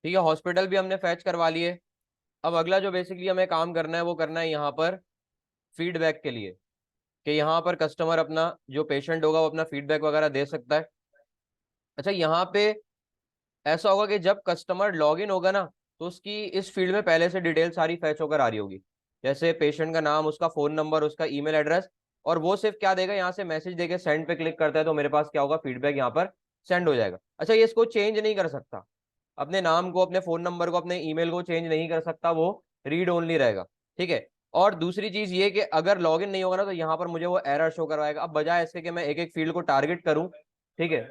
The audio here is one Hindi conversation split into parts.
ठीक है, हॉस्पिटल भी हमने फैच करवा लिए। अब अगला जो बेसिकली हमें काम करना है वो करना है यहाँ पर फीडबैक के लिए, कि यहाँ पर कस्टमर अपना जो पेशेंट होगा वो अपना फीडबैक वगैरह दे सकता है। अच्छा, यहाँ पे ऐसा होगा कि जब कस्टमर लॉग इन होगा ना, तो उसकी इस फील्ड में पहले से डिटेल सारी फैच होकर आ रही होगी, जैसे पेशेंट का नाम, उसका फोन नंबर, उसका ईमेल एड्रेस। और वो सिर्फ क्या देगा, यहाँ से मैसेज देके सेंड पे क्लिक करता है तो मेरे पास क्या होगा, फीडबैक यहाँ पर सेंड हो जाएगा। अच्छा, ये इसको चेंज नहीं कर सकता, अपने नाम को, अपने फोन नंबर को, अपने ईमेल को चेंज नहीं कर सकता, वो रीड ओनली रहेगा। ठीक है। और दूसरी चीज ये कि अगर लॉगिन नहीं होगा ना, तो यहाँ पर मुझे वो एरर शो करवाएगा। अब बजाय इसके कि मैं एक एक फील्ड को टारगेट करूं, ठीक है,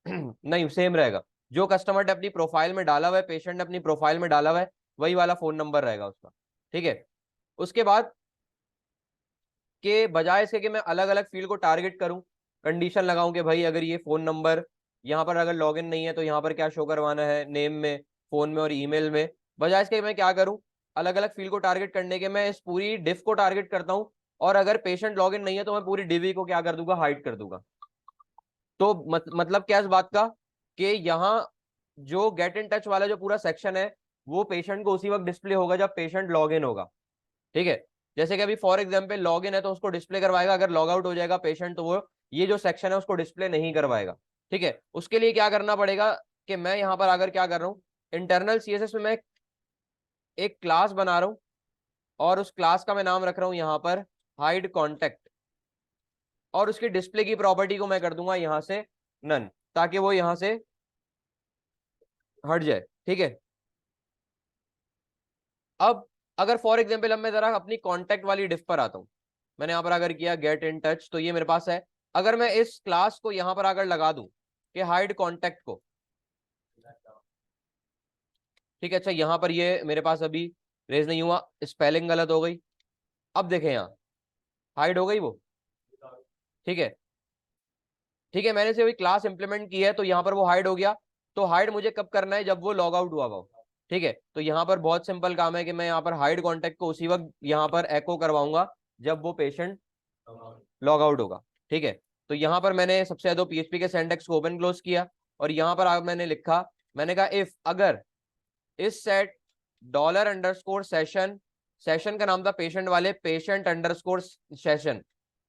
नहीं, सेम रहेगा। जो कस्टमर ने अपनी प्रोफाइल में डाला हुआ है, पेशेंट ने अपनी प्रोफाइल में डाला हुआ है, वही वाला फोन नंबर रहेगा उसका। ठीक है। उसके बाद के बजाय इसके कि मैं अलग अलग फील्ड को टारगेट करूं, कंडीशन लगाऊं कि भाई अगर ये फोन नंबर यहाँ पर अगर लॉगिन नहीं है तो यहाँ पर क्या शो करवाना है, नेम में, फोन में और ईमेल में, बजाय इसके मैं क्या करूं, अलग अलग फील्ड को टारगेट करने के मैं इस पूरी डिफ को टारगेट करता हूं। और अगर पेशेंट लॉगिन नहीं है तो मैं पूरी डिवी को क्या कर दूंगा, हाइड कर दूंगा। तो मतलब क्या इस बात का, कि यहाँ जो गेट इन टच वाला जो पूरा सेक्शन है, वो पेशेंट को उसी वक्त डिस्प्ले होगा जब पेशेंट लॉग इन होगा। ठीक है। जैसे कि अभी फॉर एग्जांपल लॉग इन है तो उसको डिस्प्ले करवाएगा, अगर लॉग आउट हो जाएगा पेशेंट तो वो ये जो सेक्शन है उसको डिस्प्ले नहीं करवाएगा। ठीक है। उसके लिए क्या करना पड़ेगा, कि मैं यहाँ पर अगर क्या कर रहा हूँ, इंटरनल सीएसएस में मैं एक क्लास बना रहा हूँ, और उस क्लास का मैं नाम रख रहा हूँ यहाँ पर हाइड कॉन्टेक्ट, और उसकी डिस्प्ले की प्रॉपर्टी को मैं कर दूंगा यहाँ से नन, ताकि वो यहाँ से हट जाए। ठीक है। अब अगर फॉर एग्जांपल अब मैं जरा अपनी कांटेक्ट वाली डिफ पर आता हूं, मैंने यहां पर अगर किया गेट इन टच तो ये मेरे पास है। अगर मैं इस क्लास को यहां पर अगर लगा दूं कि हाइड कांटेक्ट को, ठीक है, अच्छा यहां पर ये मेरे पास अभी रेज नहीं हुआ, स्पेलिंग गलत हो गई। अब देखें यहाँ हाइड हो गई वो। ठीक है। ठीक है, मैंने से वही क्लास इंप्लीमेंट की है तो यहाँ पर वो हाइड हो गया। तो हाइड मुझे कब करना है, जब वो लॉग आउट हुआ हो। ठीक है। तो यहाँ पर बहुत सिंपल काम है कि मैं यहाँ पर हाइड कॉन्टेक्ट को उसी वक्त यहाँ पर एको करवाऊंगा जब वो पेशेंट लॉग आउट होगा। ठीक है। तो यहाँ पर मैंने सबसे ज्यादा पीएचपी के सिंटैक्स को ओपन क्लोज किया, और यहाँ पर मैंने लिखा, मैंने कहा इफ अगर इस set dollar underscore session, session का नाम था पेशेंट वाले पेशेंट अंडरस्कोर सेशन,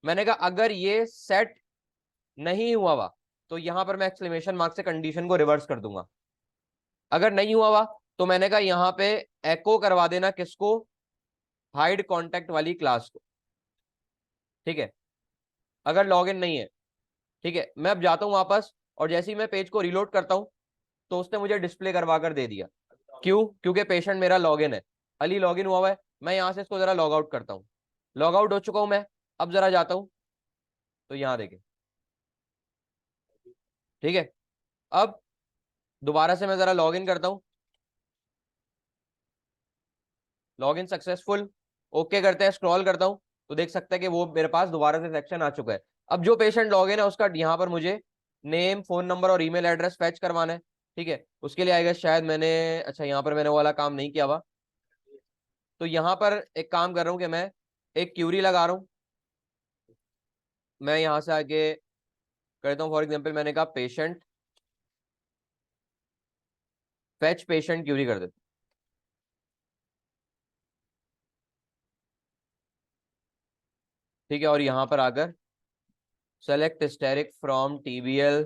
मैंने कहा अगर ये सेट नहीं हुआ हुआ तो यहां पर मैं एक्सक्लेमेशन मार्क से कंडीशन को रिवर्स कर दूंगा। अगर नहीं हुआ हुआ तो मैंने कहा यहां पे एको करवा देना किसको, हाइड कांटेक्ट वाली क्लास को। ठीक है। अगर लॉगिन नहीं है। ठीक है, मैं अब जाता हूं वापस, और जैसे ही मैं पेज को रिलोड करता हूं तो उसने मुझे डिस्प्ले करवा कर दे दिया। क्यों? क्योंकि पेशेंट मेरा लॉगिन है, अली लॉगिन हुआ हुआ है। मैं यहां से इसको जरा लॉग आउट करता हूं, लॉग आउट हो चुका हूं मैं। अब जरा जाता हूं तो यहां देखें। ठीक है। अब दोबारा से मैं जरा लॉगिन करता हूं, लॉगिन सक्सेसफुल, ओके करते हैं, स्क्रॉल करता हूं तो देख सकते हैं कि वो मेरे पास दोबारा से सेक्शन आ चुका है। अब जो पेशेंट लॉगिन है उसका यहाँ पर मुझे नेम, फोन नंबर और ईमेल एड्रेस फैच करवाना है। ठीक है। उसके लिए आएगा शायद मैंने, अच्छा यहाँ पर मैंने वो वाला काम नहीं किया हुआ, तो यहाँ पर एक काम कर रहा हूँ कि मैं एक क्यूरी लगा रहा हूँ। मैं यहाँ से आगे करता हूँ, फॉर एग्जाम्पल मैंने कहा पेशेंट फैच पेशेंट क्यूरी कर देता हूँ। ठीक है। और यहाँ पर आकर select asterisk from TBL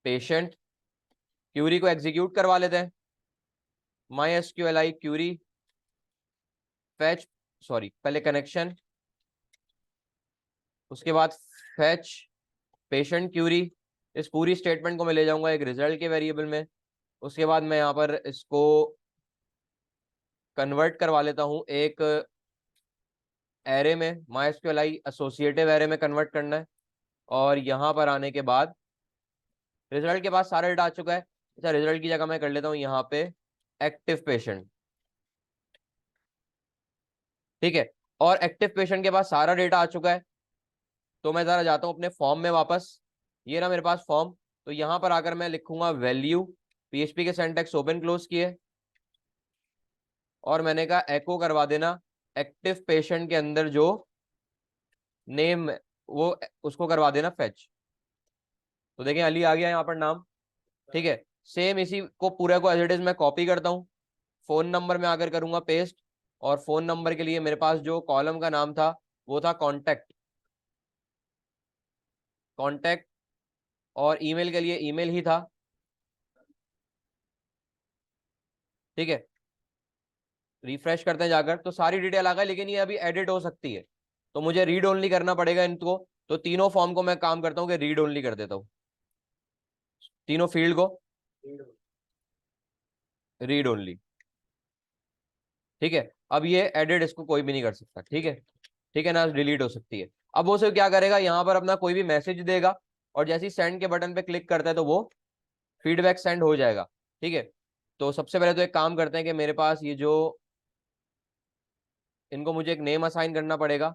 patient, query को एग्जीक्यूट करवा लेते हैं। My SQLI query fetch, sorry पहले कनेक्शन, उसके बाद फैच पेशेंट क्यूरी। इस पूरी स्टेटमेंट को मैं ले जाऊंगा एक रिजल्ट के वेरिएबल में। उसके बाद मैं यहाँ पर इसको कन्वर्ट करवा लेता हूँ एक एरे में, MySQLi एसोसिएटिव एरे में कन्वर्ट करना है। और यहाँ पर आने के बाद रिजल्ट के बाद सारा डेटा आ चुका है। अच्छा, रिजल्ट की जगह मैं कर लेता हूँ यहाँ पे एक्टिव पेशेंट। ठीक है। और एक्टिव पेशेंट के पास सारा डेटा आ चुका है, तो मैं जरा जाता हूँ अपने फॉर्म में वापस। ये ना मेरे पास फॉर्म, तो यहां पर आकर मैं लिखूंगा वैल्यू, पीएचपी के सिंटैक्स ओपन क्लोज किए, और मैंने कहा एको करवा देना एक्टिव पेशेंट के अंदर जो नेम वो उसको करवा देना फैच। तो देखें अली आ गया यहाँ पर नाम। ठीक है। सेम इसी को पूरे को एज इट इज मैं कॉपी करता हूँ, फोन नंबर में आकर करूंगा पेस्ट, और फोन नंबर के लिए मेरे पास जो कॉलम का नाम था वो था कॉन्टैक्ट, कॉन्टैक्ट, और ईमेल के लिए ईमेल ही था। ठीक है, रिफ्रेश करते हैं जाकर तो सारी डिटेल आ गई, लेकिन ये अभी एडिट हो सकती है, तो मुझे रीड ओनली करना पड़ेगा इनको। तो तीनों फॉर्म को मैं काम करता हूँ कि रीड ओनली कर देता हूँ, तीनों फील्ड को रीड ओनली। ठीक है, अब ये एडिट इसको कोई भी नहीं कर सकता। ठीक है, ठीक है ना, डिलीट हो सकती है। अब वो सिर्फ क्या करेगा, यहाँ पर अपना कोई भी मैसेज देगा, और जैसे ही सेंड के बटन पे क्लिक करता है तो वो फीडबैक सेंड हो जाएगा। ठीक है, तो सबसे पहले तो एक काम करते हैं कि मेरे पास ये जो, इनको मुझे एक नेम असाइन करना पड़ेगा।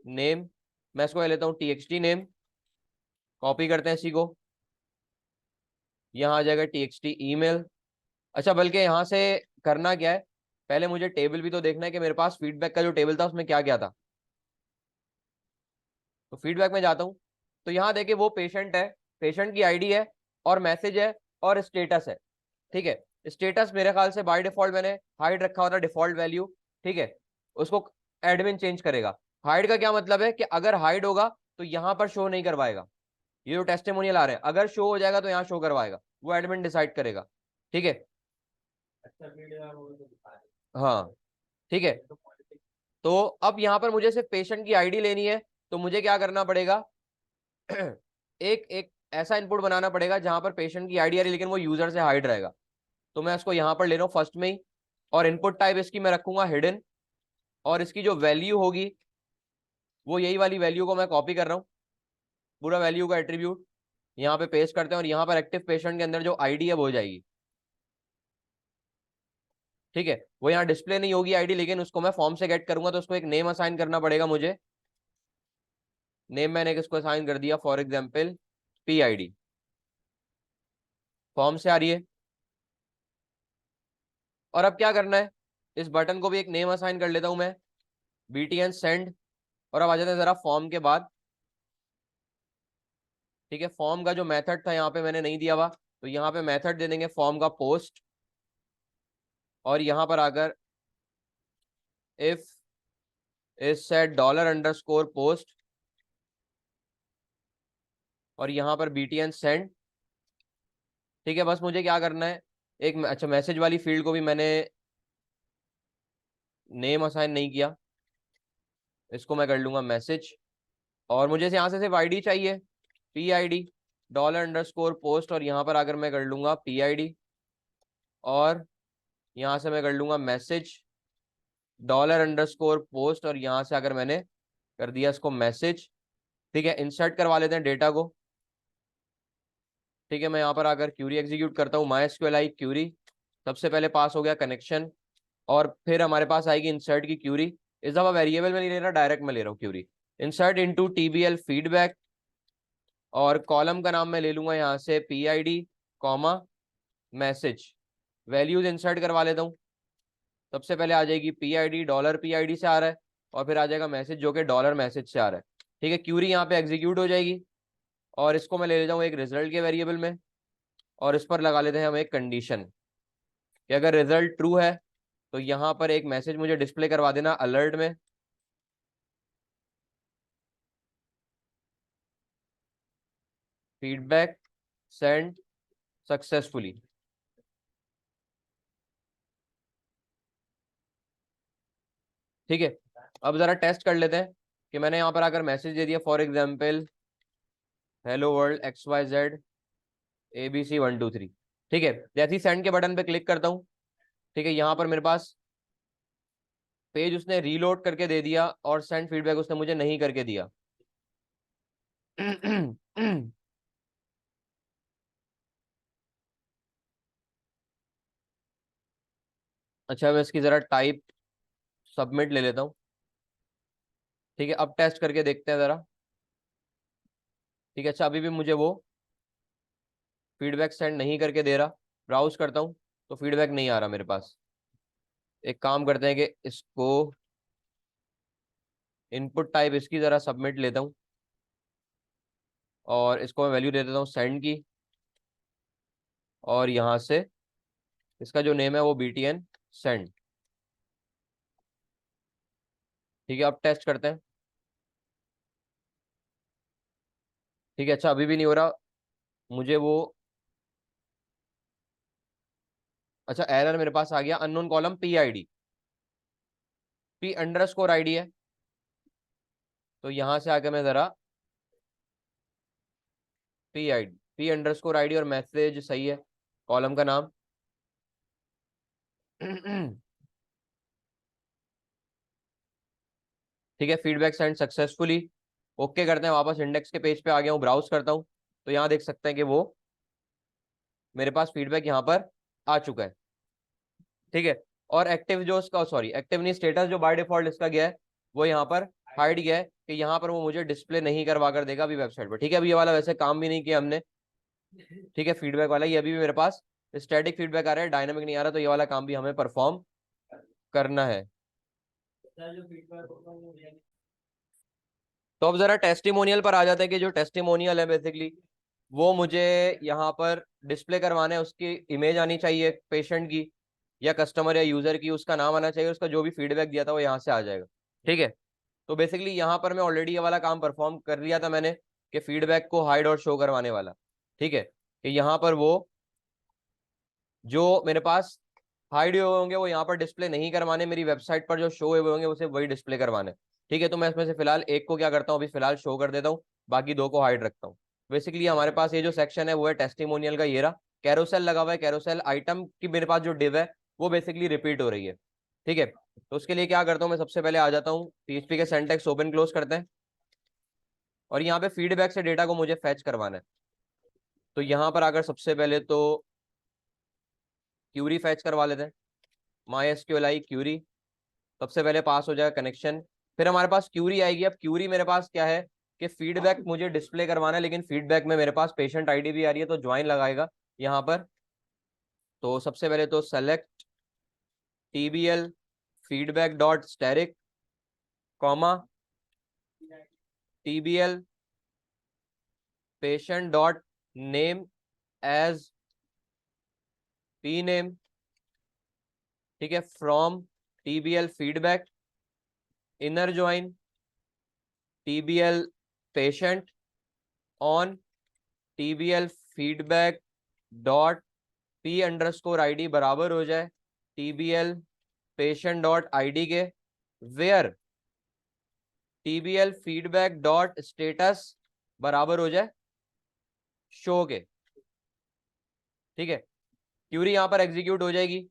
नेम, मैं इसको ले लेता हूँ txt नेम, कॉपी करते हैं इसी को, यहाँ आ जाएगा txt ईमेल। अच्छा, बल्कि यहाँ से करना क्या है, पहले मुझे टेबल भी तो देखना है कि मेरे पास फीडबैक का जो टेबल था उसमें क्या क्या था। तो फीडबैक में जाता हूँ, तो यहाँ देखिए वो पेशेंट है, पेशेंट की आईडी है, और मैसेज है, और स्टेटस है। ठीक है, स्टेटस मेरे ख्याल से बाय डिफॉल्ट मैंने हाइड रखा होता, डिफॉल्ट वैल्यू। ठीक है, उसको एडमिन चेंज करेगा। हाइड का क्या मतलब है कि अगर हाइड होगा तो यहाँ पर शो नहीं करवाएगा, ये जो टेस्टिमोनियल आ रहे हैं, अगर शो हो जाएगा तो यहाँ शो करवाएगा, वो एडमिन डिसाइड करेगा। ठीक है, हाँ, ठीक है। तो अब यहाँ पर मुझे सिर्फ पेशेंट की आईडी लेनी है, तो मुझे क्या करना पड़ेगा एक एक ऐसा इनपुट बनाना पड़ेगा जहां पर पेशेंट की आईडी आ रही है लेकिन वो यूजर से हाइड रहेगा। तो मैं इसको यहाँ पर ले रहा हूँ फर्स्ट में ही, और इनपुट टाइप इसकी मैं रखूंगा हिडन, और इसकी जो वैल्यू होगी वो यही वाली वैल्यू को मैं कॉपी कर रहा हूँ, पूरा वैल्यू का एट्रीब्यूट यहाँ पे पेस्ट करते हैं, और यहाँ पर एक्टिव पेशेंट के अंदर जो आईडी है वो हो जाएगी। ठीक है, वो यहाँ डिस्प्ले नहीं होगी आईडी, लेकिन उसको मैं फॉर्म से गेट करूंगा, तो उसको एक नेम असाइन करना पड़ेगा मुझे। नेम मैंने किसको असाइन कर दिया, for example P I D, form से आ रही है। और अब क्या करना है, इस बटन को भी एक नेम असाइन कर लेता हूं मैं, btn सेंड। और अब आ जाते हैं जरा फॉर्म के बाद। ठीक है, फॉर्म का जो मेथड था यहाँ पे मैंने नहीं दिया हुआ, तो यहाँ पे मेथड दे देंगे फॉर्म का पोस्ट, और यहाँ पर आकर इफ इज सेट $_ पोस्ट, और यहाँ पर btn सेंड। ठीक है, बस मुझे क्या करना है, एक अच्छा मैसेज वाली फील्ड को भी मैंने नेम असाइन नहीं किया, इसको मैं कर लूंगा मैसेज। और मुझे यहाँ से सिर्फ आईडी चाहिए, पी आई डी $_ पोस्ट, और यहाँ पर आकर मैं कर लूंगा पी आई डी, और यहाँ से मैं कर लूंगा मैसेज $_ पोस्ट, और यहाँ से अगर मैंने कर दिया इसको मैसेज। ठीक है, इंसर्ट करवा लेते हैं डेटा को। ठीक है, मैं यहाँ पर आकर क्यूरी एग्जीक्यूट करता हूँ, MySQL क्यूरी, सबसे पहले पास हो गया कनेक्शन, और फिर हमारे पास आएगी इंसर्ट की क्यूरी। इस दफा वेरिएबल में नहीं ले रहा, डायरेक्ट में ले रहा हूँ query, insert into TBL feedback, और कॉलम का नाम मैं ले लूंगा यहाँ से P I D comma message. Values insert करवा लेता हूँ, सबसे पहले आ जाएगी पी आई डी, $PID से आ रहा है, और फिर आ जाएगा मैसेज जो कि $मैसेज से आ रहा है। ठीक है, क्यूरी यहाँ पे एग्जीक्यूट हो जाएगी, और इसको मैं ले लेता हूँ एक रिजल्ट के वेरिएबल में, और इस पर लगा लेते हैं हम एक कंडीशन कि अगर रिजल्ट ट्रू है तो यहाँ पर एक मैसेज मुझे डिस्प्ले करवा देना अलर्ट में, फीडबैक सेंड सक्सेसफुली। ठीक है, अब जरा टेस्ट कर लेते हैं कि मैंने यहाँ पर आकर मैसेज दे दिया, for example hello world XYZ ABC123। ठीक है, जैसे ही सेंड के बटन पे क्लिक करता हूँ, ठीक है, यहाँ पर मेरे पास पेज उसने रीलोड करके दे दिया, और सेंड फीडबैक उसने मुझे नहीं करके दिया। अच्छा, मैं इसकी जरा टाइप सबमिट ले लेता हूँ। ठीक है, अब टेस्ट करके देखते हैं जरा। ठीक है, अच्छा अभी भी मुझे वो फीडबैक सेंड नहीं करके दे रहा, ब्राउज करता हूँ तो फीडबैक नहीं आ रहा मेरे पास। एक काम करते हैं कि इसको इनपुट टाइप इसकी जरा सबमिट लेता हूँ, और इसको मैं वैल्यू दे देता हूँ सेंड की, और यहाँ से इसका जो नेम है वो BTN सेंड। ठीक है, अब टेस्ट करते हैं। ठीक है, अच्छा अभी भी नहीं हो रहा मुझे वो। अच्छा, एरर मेरे पास आ गया, अननोन कॉलम PID, P_ID है। तो यहां से आके मैं जरा P_ID और मैसेज सही है, कॉलम का नाम। ठीक है, फीडबैक सेंड सक्सेसफुली। ओके करते हैं, वापस इंडेक्स के पेज पे आ गया हूँ, ब्राउज करता हूँ। तो यहाँ देख सकते हैं कि वो मेरे पास फीडबैक यहाँ पर आ चुका है। ठीक है, और एक्टिव जो उसका, सॉरी एक्टिव नहीं, स्टेटस जो बाय डिफॉल्ट इसका गया है वो यहाँ पर हाइड गया है, कि यहाँ पर वो मुझे डिस्प्ले नहीं करवा कर देगा अभी वेबसाइट पर। ठीक है, अभी ये वाला वैसे काम भी नहीं किया हमने। ठीक है, फीडबैक वाला ये अभी भी मेरे पास स्टैटिक फीडबैक आ रहा है, डायनामिक नहीं आ रहा, तो ये वाला काम भी हमें परफॉर्म करना है। तो अब जरा टेस्टिमोनियल पर आ जाते हैं, कि जो टेस्टिमोनियल है बेसिकली वो मुझे यहाँ पर डिस्प्ले करवाना है। उसकी इमेज आनी चाहिए पेशेंट की या कस्टमर या यूजर की, उसका नाम आना चाहिए, उसका जो भी फीडबैक दिया था वो यहाँ से आ जाएगा। ठीक है, तो बेसिकली यहाँ पर मैं ऑलरेडी ये वाला काम परफॉर्म कर लिया था मैंने, कि फीडबैक को हाइड और शो करवाने वाला। ठीक है, कि यहाँ पर वो जो मेरे पास हाइड हुए होंगे वो यहाँ पर डिस्प्ले नहीं करवाने, मेरी वेबसाइट पर जो शो हुए होंगे उसे वही डिस्प्ले करवाने। ठीक है, तो मैं इसमें से फिलहाल एक को क्या करता हूँ, अभी फिलहाल शो कर देता हूँ, बाकी दो को हाइड रखता हूँ। बेसिकली हमारे पास ये जो सेक्शन है वो है टेस्टिमोनियल का, ये रहा। कैरोसेल लगा हुआ है, कैरोसेल आइटम की मेरे पास जो डिव है वो बेसिकली रिपीट हो रही है। ठीक है, तो उसके लिए क्या करता हूँ, मैं सबसे पहले आ जाता हूँ, PHP के सिंटैक्स ओपन क्लोज करते हैं, और यहाँ पे फीडबैक से डेटा को मुझे फैच करवाना है। तो यहाँ पर आकर सबसे पहले तो क्यूरी फैच करवा लेते हैं, MySQLi क्यूरी। सबसे पहले पास हो जाएगा कनेक्शन, फिर हमारे पास क्यूरी आएगी। अब क्यूरी मेरे पास क्या है, कि फीडबैक मुझे डिस्प्ले करवाना है, लेकिन फीडबैक में मेरे पास पेशेंट आईडी भी आ रही है, तो ज्वाइन लगाएगा यहाँ पर। तो सबसे पहले तो select TBL feedback dot static, comma TBL patient dot name as P name. ठीक है, from TBL feedback inner join TBL patient on TBL feedback dot P_ID बराबर हो जाए TBL पेशेंट डॉट ID के, where TBL feedback dot status बराबर हो जाए शो के। ठीक है, क्यूरी यहाँ पर एग्जीक्यूट हो जाएगी,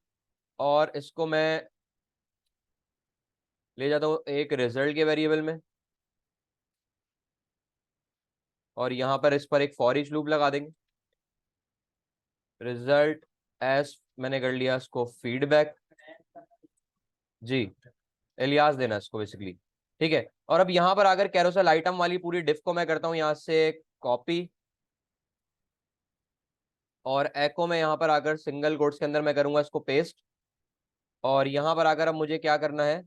और इसको मैं ले जाता हूँ एक रिजल्ट के वेरिएबल में, और यहाँ पर इस पर एक फॉर ईच लूप लगा देंगे। रिजल्ट एस मैंने कर लिया इसको फीडबैक, जी एलियास देना इसको बेसिकली। ठीक है, और अब यहाँ पर आकर कैरोसेल आइटम वाली पूरी डिफ को मैं करता हूँ यहाँ से कॉपी, और एको में यहाँ पर आकर सिंगल कोट्स के अंदर मैं करूंगा इसको पेस्ट। और यहाँ पर आकर अब मुझे क्या करना है,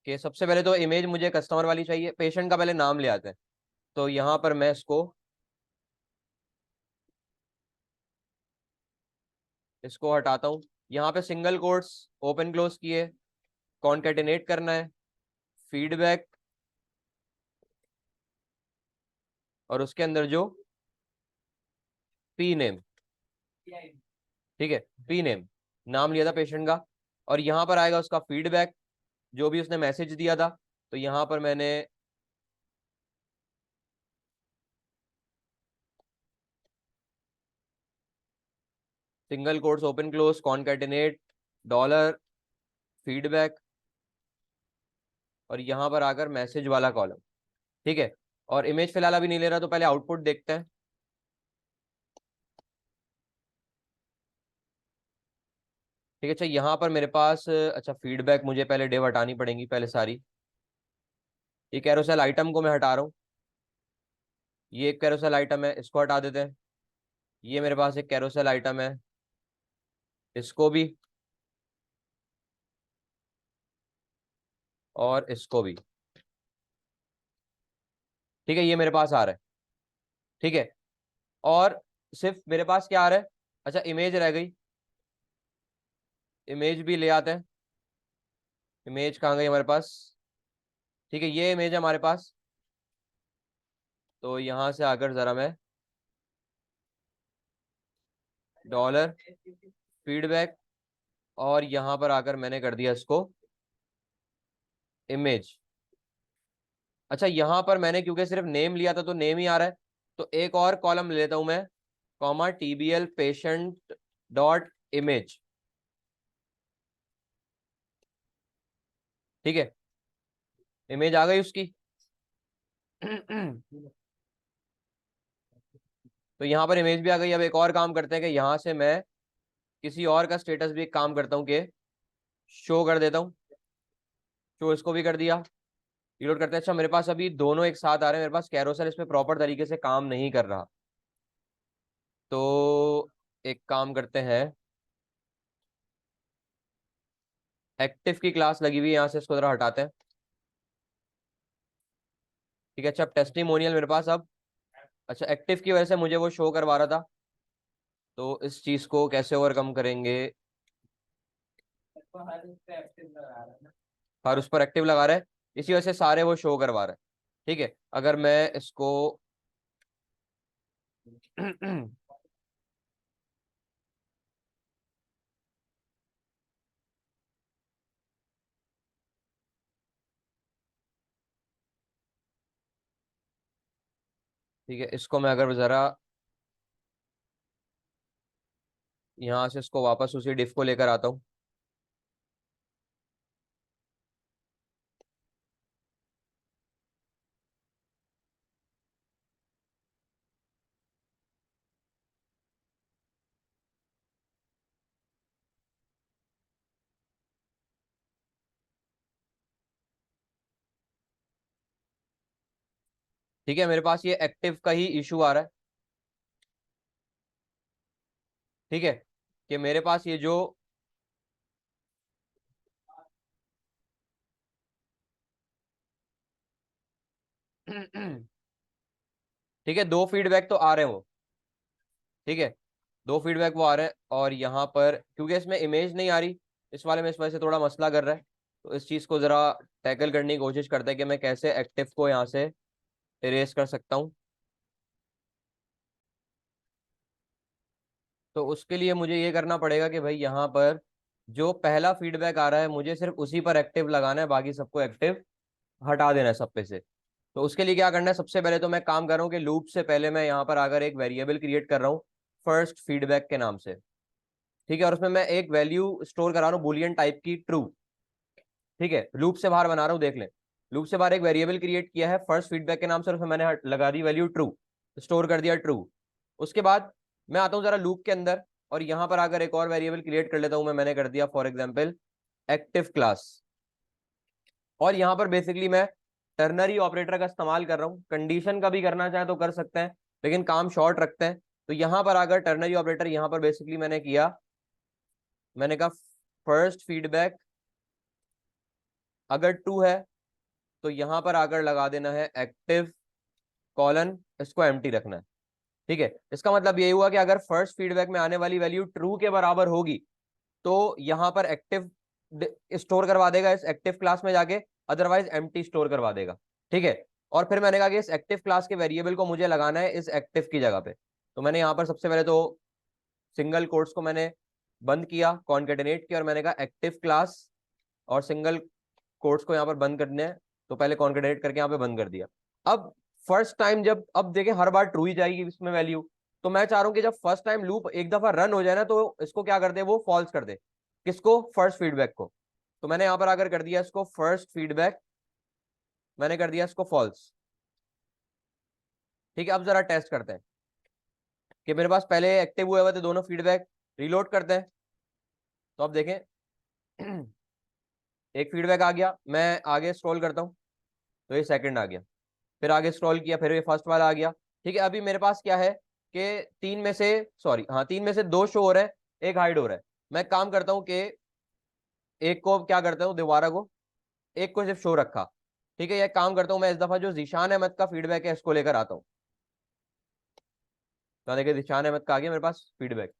कि सबसे पहले तो इमेज मुझे कस्टमर वाली चाहिए, पेशेंट का पहले नाम ले आते हैं। तो यहाँ पर मैं इसको इसको हटाता हूँ, यहाँ पे सिंगल कोट्स ओपन क्लोज किए, कॉन्केटिनेट करना है फीडबैक, और उसके अंदर जो P नेम। ठीक है, P नेम नाम लिया था पेशेंट का, और यहाँ पर आएगा उसका फीडबैक जो भी उसने मैसेज दिया था। तो यहाँ पर मैंने single quotes open close concatenate dollar feedback, और यहाँ पर आकर मैसेज वाला कॉलम। ठीक है, और इमेज फिलहाल अभी नहीं ले रहा, तो पहले आउटपुट देखते हैं। ठीक है, अच्छा यहाँ पर मेरे पास, अच्छा फीडबैक मुझे पहले डिव हटानी पड़ेगी पहले सारी। ये कैरोसेल आइटम को मैं हटा रहा हूँ, ये एक कैरोसेल आइटम है, इसको हटा देते हैं। ये मेरे पास एक कैरोसेल आइटम है, इसको भी, और इसको भी। ठीक है, ये मेरे पास आ रहा है। ठीक है, और सिर्फ मेरे पास क्या आ रहा है, अच्छा इमेज रह गई, इमेज भी ले आते हैं। इमेज कहाँ गई हमारे पास, ठीक है ये इमेज है हमारे पास। तो यहां से आकर जरा मैं डॉलर फीडबैक, और यहां पर आकर मैंने कर दिया इसको इमेज। अच्छा यहां पर मैंने क्योंकि सिर्फ नेम लिया था तो नेम ही आ रहा है, तो एक और कॉलम ले लेता हूं मैं, comma TBL patient dot image. ठीक है, इमेज आ गई उसकी। तो यहाँ पर इमेज भी आ गई। अब एक और काम करते हैं कि यहाँ से मैं किसी और का स्टेटस भी एक काम करता हूँ कि शो कर देता हूँ। शो इसको भी कर दिया, रिलोड करते हैं। अच्छा मेरे पास अभी दोनों एक साथ आ रहे हैं, मेरे पास कैरोसेल इस पे प्रॉपर तरीके से काम नहीं कर रहा। तो एक काम करते हैं, एक्टिव की क्लास लगी हुई है, यहाँ से इसको जरा हटाते हैं। ठीक है, अच्छा अब टेस्टिमोनियल मेरे पास अब, अच्छा एक्टिव की वजह से मुझे वो शो करवा रहा था, तो इस चीज को कैसे ओवरकम करेंगे। हर उस पर एक्टिव लगा रहे हैं, इसी वजह से सारे वो शो करवा रहे हैं। ठीक है, अगर मैं इसको ठीक है, इसको मैं अगर जरा यहाँ से इसको वापस उसी डिफ को लेकर आता हूँ। ठीक है, मेरे पास ये एक्टिव का ही इशू आ रहा है। ठीक है, कि मेरे पास ये जो ठीक है, दो फीडबैक तो आ रहे हैं वो। ठीक है, दो फीडबैक वो आ रहे हैं, और यहाँ पर क्योंकि इसमें इमेज नहीं आ रही, इस वाले में इस वजह से थोड़ा मसला कर रहा है। तो इस चीज को जरा टैकल करने की कोशिश करते हैं कि मैं कैसे एक्टिव को यहाँ से इरेज कर सकता हूँ। तो उसके लिए मुझे ये करना पड़ेगा कि भाई यहाँ पर जो पहला फीडबैक आ रहा है मुझे सिर्फ उसी पर एक्टिव लगाना है, बाकी सबको एक्टिव हटा देना है सब पे से। तो उसके लिए क्या करना है, सबसे पहले तो मैं काम कर रहा हूँ कि लूप से पहले मैं यहाँ पर आकर एक वेरिएबल क्रिएट कर रहा हूँ फर्स्ट फीडबैक के नाम से। ठीक है, और उसमें मैं एक वैल्यू स्टोर करा रहा हूँ बुलियन टाइप की ट्रू। ठीक है, लूप से बाहर बना रहा हूँ, देख लें। लूप से बाहर एक वेरिएबल क्रिएट किया है फर्स्ट फीडबैक के नाम से, और उसमें मैंने लगा दी वैल्यू ट्रू, स्टोर कर दिया ट्रू। उसके बाद मैं आता हूँ जरा लूप के अंदर, और यहां पर आकर एक और वेरिएबल क्रिएट कर लेता हूँ मैंने कर दिया फॉर एग्जाम्पल एक्टिव क्लास। और यहाँ पर बेसिकली मैं टर्नरी ऑपरेटर का इस्तेमाल कर रहा हूँ, कंडीशन का भी करना चाहे तो कर सकते हैं, लेकिन काम शॉर्ट रखते हैं। तो यहाँ पर अगर टर्नरी ऑपरेटर यहाँ पर बेसिकली मैंने किया, मैंने कहा फर्स्ट फीडबैक अगर ट्रू है तो यहाँ पर आकर लगा देना है एक्टिव कॉलन, इसको एम्प्टी रखना है। ठीक है, इसका मतलब यही हुआ कि अगर फर्स्ट फीडबैक में आने वाली वैल्यू ट्रू के बराबर होगी तो यहाँ पर एक्टिव स्टोर करवा देगा इस एक्टिव क्लास में जाके, अदरवाइज एम्प्टी स्टोर करवा देगा। ठीक है, और फिर मैंने कहा कि इस एक्टिव क्लास के वेरिएबल को मुझे लगाना है इस एक्टिव की जगह पे। तो मैंने यहाँ पर सबसे पहले तो सिंगल कोट्स को मैंने बंद किया, कॉन्केटेनेट किया, और मैंने कहा एक्टिव क्लास, और सिंगल कोट्स को यहाँ पर बंद करने हैं, तो पहले कॉन्केटेनेट करके यहाँ पे बंद कर दिया। अब फर्स्ट टाइम जब, अब देखें हर बार ट्रू ही जाएगी इसमें वैल्यू, तो मैं चाह रहा हूँ कि जब फर्स्ट टाइम लूप एक दफा रन हो जाए ना तो इसको क्या कर दे, वो फॉल्स कर दे। किसको, फर्स्ट फीडबैक को। तो मैंने यहाँ पर आकर कर दिया इसको फर्स्ट फीडबैक, मैंने कर दिया इसको फॉल्स। ठीक है, अब जरा टेस्ट करते हैं कि मेरे पास पहले एक्टिव हुए हुए थे दोनों फीडबैक, रीलोड करते हैं। तो अब देखें एक फीडबैक आ गया, मैं आगे स्क्रॉल करता हूँ तो ये सेकंड आ गया, फिर आगे स्क्रॉल किया फिर ये फर्स्ट वाला आ गया। ठीक है, अभी मेरे पास क्या है कि तीन में से, सॉरी हाँ, तीन में से दो शो हो रहा है, एक हाइड हो रहा है। मैं काम करता हूँ कि एक को क्या करता हूँ, दोबारा को एक को सिर्फ शो रखा। ठीक है, ये काम करता हूँ मैं, इस दफा जो जीशान अहमद का फीडबैक है इसको लेकर आता हूँ। तो देखिए दिशान अहमद का आ गया मेरे पास फीडबैक,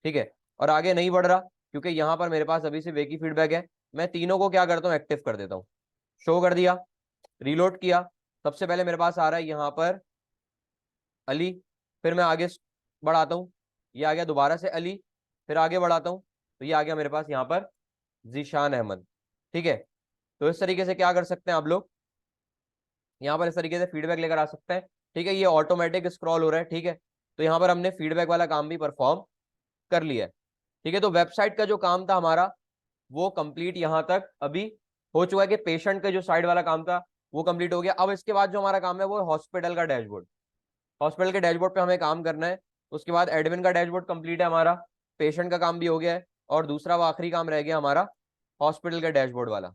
ठीक है। और आगे नहीं बढ़ रहा क्योंकि यहाँ पर मेरे पास अभी सिर्फ एक ही फीडबैक है। मैं तीनों को क्या करता हूँ, एक्टिव कर देता हूँ। शो कर दिया, रीलोड किया, सबसे पहले मेरे पास आ रहा है यहाँ पर अली, फिर मैं आगे बढ़ाता हूँ, ये आ गया दोबारा से अली, फिर आगे बढ़ाता हूँ तो ये आ गया मेरे पास यहाँ पर जीशान अहमद, ठीक है। तो इस तरीके से क्या कर सकते हैं आप लोग, यहाँ पर इस तरीके से फीडबैक लेकर आ सकते हैं, ठीक है। ये ऑटोमेटिक स्क्रॉल हो रहा है, ठीक है। तो यहाँ पर हमने फीडबैक वाला काम भी परफॉर्म कर लिया है, ठीक है। तो वेबसाइट का जो काम था हमारा वो कंप्लीट यहाँ तक अभी हो चुका है, कि पेशेंट का जो साइड वाला काम था वो कंप्लीट हो गया। अब इसके बाद जो हमारा काम है वो हॉस्पिटल का डैशबोर्ड। हॉस्पिटल के डैशबोर्ड पे हमें काम करना है। उसके बाद एडमिन का डैशबोर्ड कंप्लीट है हमारा, पेशेंट का काम भी हो गया है, और दूसरा वो आखिरी काम रह गया हमारा हॉस्पिटल का डैशबोर्ड वाला।